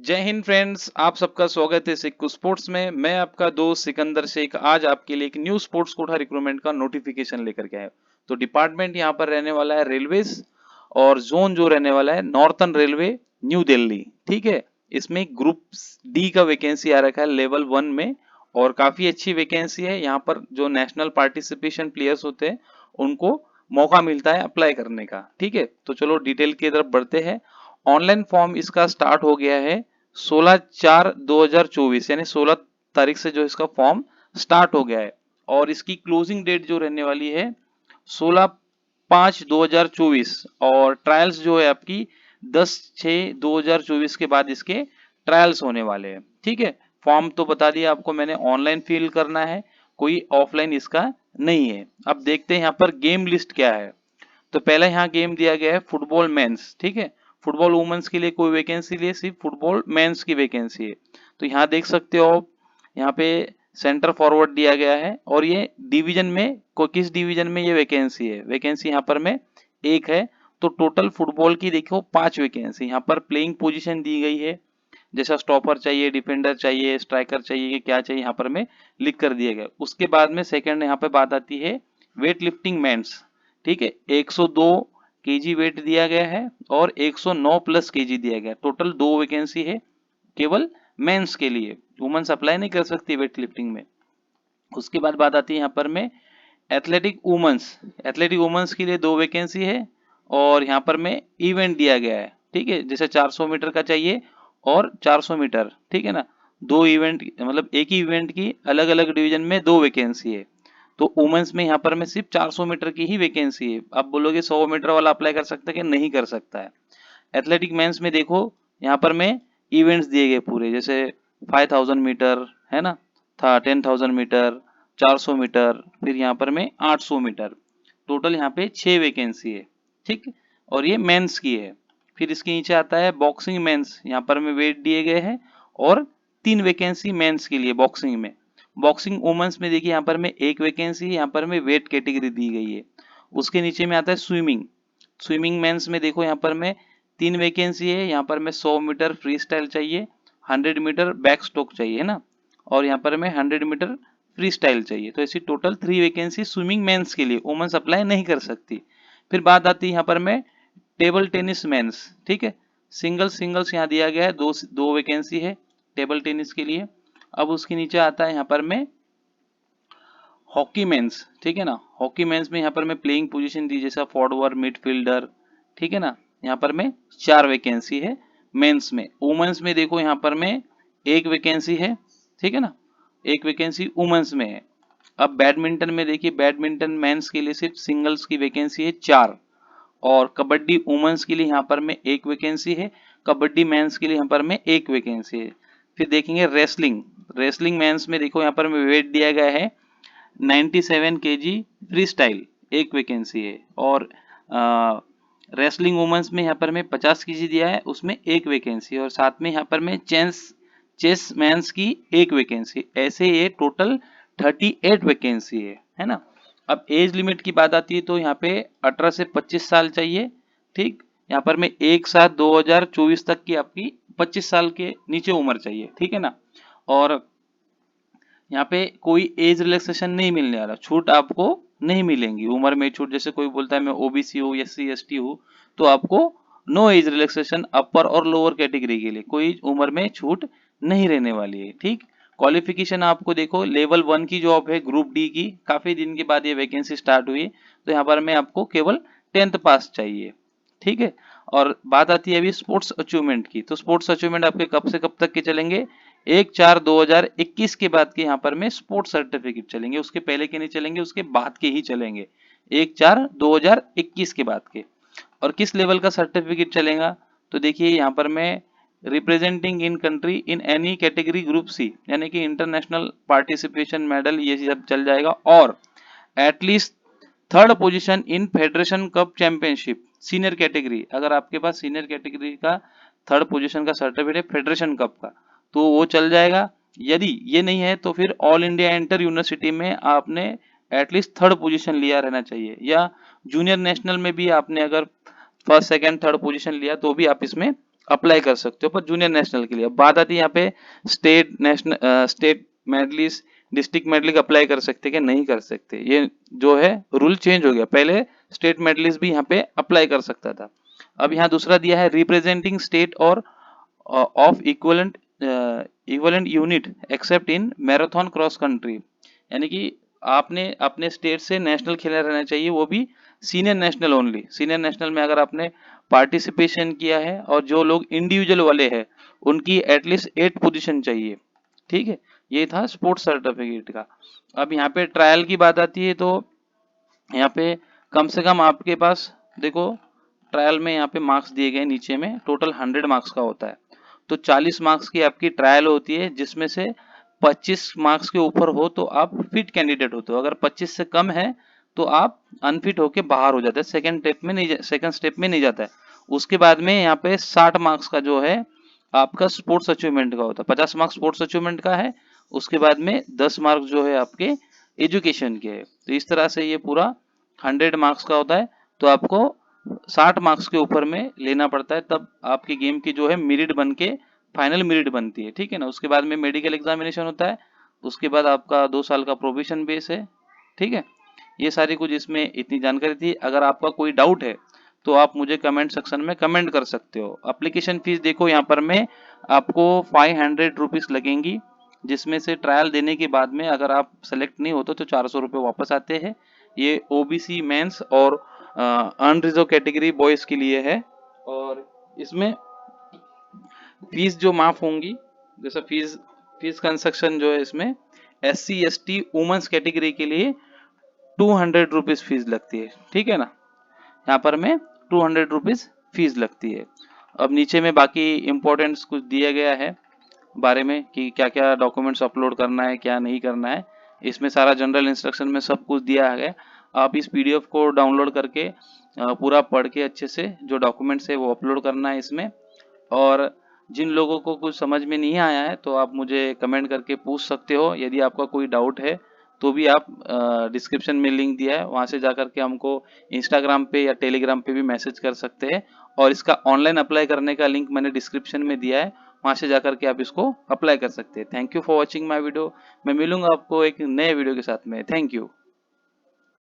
जय हिंद फ्रेंड्स, आप सबका स्वागत है सिक्कू स्पोर्ट्स में। मैं आपका दोस्त सिकंदर शेख आज आपके लिए एक न्यू स्पोर्ट्स कोटा रिक्रूटमेंट का नोटिफिकेशन लेकर के आया। तो डिपार्टमेंट यहाँ पर रहने वाला है रेलवेज, और जोन जो रहने वाला है नॉर्थर्न रेलवे न्यू दिल्ली। ठीक है, इसमें ग्रुप डी का वैकेंसी आ रखा है लेवल 1 में, और काफी अच्छी वैकेंसी है। यहाँ पर जो नेशनल पार्टिसिपेशन प्लेयर्स होते हैं उनको मौका मिलता है अप्लाई करने का। ठीक है, तो चलो डिटेल की तरफ बढ़ते हैं। ऑनलाइन फॉर्म इसका स्टार्ट हो गया है 16/4/2024, यानी 16 तारीख से जो इसका फॉर्म स्टार्ट हो गया है। और इसकी क्लोजिंग डेट जो रहने वाली है 16/5/2024, और ट्रायल्स जो है आपकी 10/6/2024 के बाद इसके ट्रायल्स होने वाले हैं। ठीक है, फॉर्म तो बता दिया आपको मैंने, ऑनलाइन फिल करना है, कोई ऑफलाइन इसका नहीं है। अब देखते हैं यहाँ पर गेम लिस्ट क्या है। तो पहला यहाँ गेम दिया गया है फुटबॉल मेंस। ठीक है, फुटबॉल वुमेन्स के लिए कोई वैकेंसी नहीं है, सिर्फ फुटबॉल मेंस की वैकेंसी है। तो यहाँ देख सकते हो आप, यहाँ पे सेंटर फॉरवर्ड दिया गया है, और ये डिवीजन में को किस डिवीजन में ये वैकेंसी है, वैकेंसी यहाँ पर में एक है। तो टोटल फुटबॉल की देखो 5 वैकेंसी यहाँ पर प्लेइंग पोजीशन दी गई है। जैसा स्टॉपर चाहिए, डिफेंडर चाहिए, स्ट्राइकर चाहिए, क्या चाहिए यहाँ पर में लिख कर दिया गया। उसके बाद में सेकंड यहाँ पे बात आती है वेट लिफ्टिंग मेंस। ठीक है, 102 केजी वेट दिया गया है और 109 प्लस केजी दिया गया है। टोटल 2 वैकेंसी है केवल मेंस के लिए, वुमेन्स अप्लाई नहीं कर सकती वेट लिफ्टिंग में। उसके बाद बात आती है यहाँ पर में एथलेटिक वुमेन्स। एथलेटिक वुमेन्स के लिए 2 वैकेंसी है, और यहाँ पर में इवेंट दिया गया है। ठीक है, जैसे 400 मीटर का चाहिए और 400 मीटर, ठीक है ना, 2 इवेंट, मतलब एक ही इवेंट की अलग अलग डिवीजन में 2 वैकेंसी है। तो वुमेन्स में यहाँ पर में सिर्फ 400 मीटर की ही वैकेंसी है। अब बोलोगे 100 मीटर वाला अप्लाई कर सकता है कि नहीं कर सकता है। एथलेटिक मेंस में देखो यहाँ पर में इवेंट्स दिए गए पूरे, जैसे 5000 मीटर है ना, था 10,000 मीटर, 400 मीटर, फिर यहाँ पर में 800 मीटर। टोटल यहाँ पे 6 वैकेंसी है। ठीक, और ये मेंस की है। फिर इसके नीचे आता है बॉक्सिंग मेंस, यहाँ पर में वेट दिए गए हैं, और 3 वैकेंसी मेंस के लिए बॉक्सिंग में। बॉक्सिंग वुमेन्स में देखिए यहाँ पर में एक वैकेंसी है, यहाँ पर में वेट कैटेगरी दी गई है। उसके नीचे में आता है स्विमिंग। स्विमिंग मेंस में देखो यहाँ पर में 3 वैकेंसी है, यहाँ पर में 100 मीटर फ्री स्टाइल चाहिए, 100 मीटर बैक स्ट्रोक चाहिए, है ना, और यहाँ पर में 100 मीटर फ्री स्टाइल चाहिए। तो ऐसी टोटल 3 वैकेंसी स्विमिंग मेंस के लिए, वुमेन्स अप्लाई नहीं कर सकती। फिर बात आती है यहाँ पर में टेबल टेनिस मेंस। ठीक है, सिंगल्स यहाँ दिया गया है, दो वैकेंसी है टेबल टेनिस के लिए। अब उसके नीचे आता है यहाँ पर में हॉकी मेंस। ठीक है ना, हॉकी मेंस में यहाँ पर मैं प्लेइंग पोजीशन दी, जैसा फॉरवर्ड, मिडफील्डर। ठीक है ना, यहाँ पर में 4 वैकेंसी है मेंस में। वुमेन्स में देखो यहाँ पर में एक वैकेंसी है। ठीक है ना, एक वैकेंसी वुमेन्स में है। अब बैडमिंटन में देखिए, बैडमिंटन मेंस के लिए सिर्फ सिंगल्स की वैकेंसी है 4, और कबड्डी वुमेन्स के लिए यहाँ पर में एक वैकेंसी है, कबड्डी मेंस के लिए यहाँ पर में एक वैकेंसी है। फिर देखेंगे रेसलिंग। रेसलिंग मेंस में देखो यहाँ पर में वेट दिया गया है 97 केजी फ्री स्टाइल, एक वैकेंसी है। और रेसलिंग वुमेन्स में यहाँ पर में 50 केजी दिया है, उसमें एक वैकेंसी है। और साथ में यहाँ पर में चेस मेंस की एक वैकेंसी। ऐसे ये टोटल 38 वैकेंसी है ना। अब एज लिमिट की बात आती है तो यहाँ पे 18 से 25 साल चाहिए। ठीक, यहाँ पर में 1/7/2024 तक की आपकी 25 साल के नीचे उम्र चाहिए। ठीक है ना, और यहाँ पे कोई एज रिलैक्सेशन नहीं मिलने वाला, छूट आपको नहीं मिलेंगी उम्र में छूट। जैसे कोई बोलता है मैं ओबीसी हूँ, SC ST हूँ, तो आपको नो एज रिलैक्सेशन अपर और लोअर कैटेगरी के लिए कोई उम्र में छूट नहीं रहने वाली है। ठीक, क्वालिफिकेशन आपको देखो लेवल 1 की जॉब है ग्रुप डी की, काफी दिन के बाद ये वैकेंसी स्टार्ट हुई, तो यहाँ पर मैं आपको केवल 10th पास चाहिए। ठीक है, और बात आती है अभी स्पोर्ट्स अचीवमेंट की। तो स्पोर्ट्स अचीवमेंट आपके कब से कब तक के चलेंगे, 1/4/2021 के बाद के यहाँ पर में स्पोर्ट्स सर्टिफिकेट चलेंगे, उसके पहले के नहीं चलेंगे, उसके बाद के ही चलेंगे, 1/4/2021 के बाद के। और किस लेवल का सर्टिफिकेट चलेगा, तो देखिए यहाँ पर मैं representing in country in any category group C, यानी कि इंटरनेशनल पार्टिसिपेशन मेडल, ये सब चल जाएगा। और at least 3rd position in federation cup championship senior category, अगर आपके पास सीनियर कैटेगरी का 3rd पोजीशन का सर्टिफिकेट है फेडरेशन कप का, तो वो चल जाएगा। यदि ये नहीं है तो फिर ऑल इंडिया इंटर यूनिवर्सिटी में आपने एटलीस्ट 3rd पोजीशन लिया रहना चाहिए, या जूनियर नेशनल में भी आपने अगर फर्स्ट सेकंड 3rd पोजीशन लिया तो भी आप इसमें अप्लाई कर सकते हो, पर जूनियर नेशनल के लिए। अब बात आती है यहाँ पे state national state medallist, district medallist apply कर सकते कि नहीं कर सकते, ये जो है रूल चेंज हो गया। पहले स्टेट मेडलिस्ट भी यहाँ पे अप्लाई कर सकता था। अब यहाँ दूसरा दिया है रिप्रेजेंटिंग स्टेट और of equivalent equivalent unit accept in marathon cross country, यानी कि आपने अपने स्टेट से नेशनल खेला रहना चाहिए, वो भी senior national only. Senior national में अगर आपने पार्टिसिपेशन किया है, और जो लोग इंडिविजुअल वाले हैं उनकी एटलीस्ट 8 पोजीशन चाहिए। ठीक है, ये था स्पोर्ट्स सर्टिफिकेट का। अब यहाँ पे ट्रायल की बात आती है, तो यहाँ पे कम से कम आपके पास देखो, ट्रायल में यहाँ पे मार्क्स दिए गए नीचे में, टोटल 100 मार्क्स का होता है। तो 40 मार्क्स की आपकी ट्रायल होती है, जिसमें से 25 मार्क्स के ऊपर हो तो आप फिट कैंडिडेट होते हो, अगर 25 से कम है तो आप अनफिट होके बाहर हो जाते हैं, सेकंड स्टेप में नहीं जाता है। उसके बाद में यहाँ पे 60 मार्क्स का जो है आपका स्पोर्ट्स अचीवमेंट का होता है, 50 मार्क्स स्पोर्ट्स अचीवमेंट का है, उसके बाद में 10 मार्क्स जो है आपके एजुकेशन के है। तो इस तरह से ये पूरा 100 मार्क्स का होता है, तो आपको 60 मार्क्स के ऊपर में लेना पड़ता है, तब आपकी गेम की जो है मेरिट बन के फाइनल मेरिट बनती है। ठीक है ना, उसके बाद में मेडिकल एग्जामिनेशन होता है, उसके बाद आपका 2 साल का प्रोबेशन बेस है। ठीक है, ये सारी कुछ इसमें इतनी जानकारी थी। अगर आपका कोई डाउट है तो आप मुझे कमेंट सेक्शन में कमेंट कर सकते हो। एप्लीकेशन फीस देखो यहाँ पर में आपको 500 रुपीज लगेंगी, जिसमें से ट्रायल देने के बाद में अगर आप सेलेक्ट नहीं होते तो 400 रुपये वापस आते हैं। ये ओबीसी मेंस और अनरिजर्व कैटेगरी बॉयज के लिए है। और इसमें फीस जो माफ होंगी, जैसा फीस फीस कंस्ट्रक्शन जो है इसमें SC ST वुमेन्स कैटेगरी के लिए 200 रुपीज फीस लगती है। ठीक है ना, यहाँ पर में 200 रुपीज फीस लगती है। अब नीचे में बाकी इम्पोर्टेंट्स कुछ दिया गया है बारे में कि क्या क्या डॉक्यूमेंट्स अपलोड करना है, क्या नहीं करना है। इसमें सारा जनरल इंस्ट्रक्शन में सब कुछ दिया है। आप इस PDF को डाउनलोड करके पूरा पढ़ के अच्छे से जो डॉक्यूमेंट्स है वो अपलोड करना है इसमें। और जिन लोगों को कुछ समझ में नहीं आया है तो आप मुझे कमेंट करके पूछ सकते हो। यदि आपका कोई डाउट है तो भी आप डिस्क्रिप्शन में लिंक दिया है, वहाँ से जा करके हमको इंस्टाग्राम पे या टेलीग्राम पे भी मैसेज कर सकते हैं। और इसका ऑनलाइन अप्लाई करने का लिंक मैंने डिस्क्रिप्शन में दिया है, वहाँ से जा करके आप इसको अप्लाई कर सकते हैं। Thank you for watching my video. मैं मिलूंगा आपको एक नए वीडियो के साथ में। Thank you.